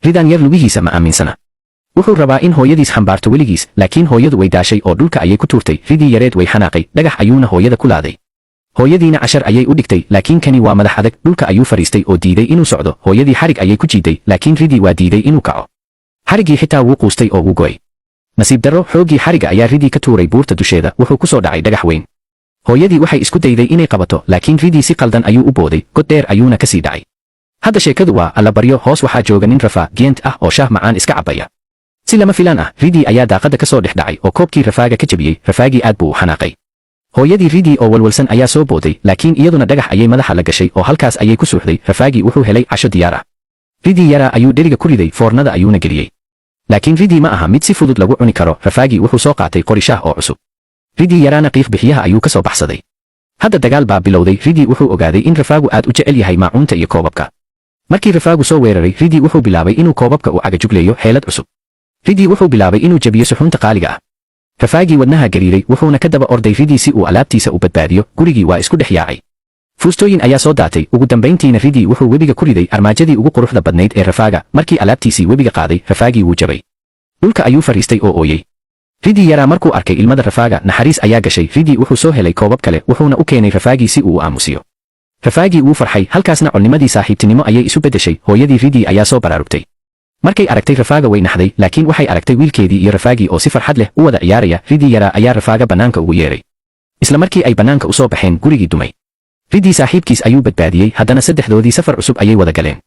ridaan yar lugihiisa ma aaminsana wuxuu rabaa in hooyadiis xambaarto weligiis laakiin hooyadu way daashay oo dhulka ayay ku tuurtay ridii yareed way xanaaqay dhagax ayuuna hooyada ku laaday hooyadiina cashar ayay u dhigtay laakiin kani waa madax adag dhulka ayuu fariistay oo diiday inuu socdo hooyadii xarig ayay ku jiiday laakiin ridii waa diiday inuu kaco xariggii xitaa wuu quustay oo wuu go'ay nasiib darro xooggii xarigga ayaa ridii ka tuuray buurta dusheeda wuxuu ku soo dhacay dhagax weyn hooyadii waxay isku dayday inay qabato laakiin ridii si qaldan ayuu u booday god dheer ayuuna ka sii dhacay hadda sheekadu waa allabaryo hoos waxaa jooga nin rafaa geent ah oo shaah macaan iska cabbaya si lama filaan ah ridii ayaa daaqadda ka soo dhex dhacay oo koobkii rafaaga ka jebiyey rafaagii aad buu u xanaaqay hooyadii ridii oo walwalsan ayaa soo booday laakiin iyaduna dhagax ayay madaxa la gashay oo halkaas ayay ku suuxday rafaagii wuxuu helay casho diyaar ah ridii yaraa ayuu dheriga ku riday foornada ayuuna geliyey laakiin ridii ma aha mid si fudud lagu cuni karo rafaagii wuxuu soo qaatay qori shaah oo cusub ridii yaraana qiiq bixiyaha ayuu ka soo baxsaday hadda dagaal baa bilowday ridii wuxuu ogaaday in rafaagu aad u jecel yahay maacuunta iyo koobabka markii rafaagu soo weeraray ridii wuxuu bilaabay inuu koobabka u cagajugleeyo xeelad cusub ridii wuxuu bilaabay inuu jebiyo suxuunta qaaliga ah rafaagii wadnaha gariiray wuxuuna ka daba orday ridii si uu alaabtiisa u badbaadiyo gurigii waa isku dhex yaacay fuustooyin ayaa soo daatay ugu dambayntiina ridii wuxuu webiga ku riday armaajadii ugu quruxda badnayd ee rafaaga markii alaabtiisii webiga qaaday rafaagii wuu jabay dhulka ayuu fadhiistay oo ooyey ridii yaraa markuu arkay ilmada rafaaga naxariis ayaa gashay ridii wuxuu soo helay koobab kale wuxuuna u keenay rafaagii si uu u aamusiyo rafaagii wuu farxay halkaasna colnimadii saaxiibtinimo ayay isu beddeshay hooyadii ridii ayaa soo baraarugtay markay aragtay rafaaga way naxday laakiin waxay aragtay wiilkeedii iyo rafaagii oo si farxad leh u wada ciyaaraya ridii yaraa ayaa rafaaga bannaanka ugu yeeray isla markii ay bannaanka u soo baxeen gurigii dumay ridii saaxiibkiis ayuu badbaadiyey haddana saddexdoodii safar cusub ayay wada galeen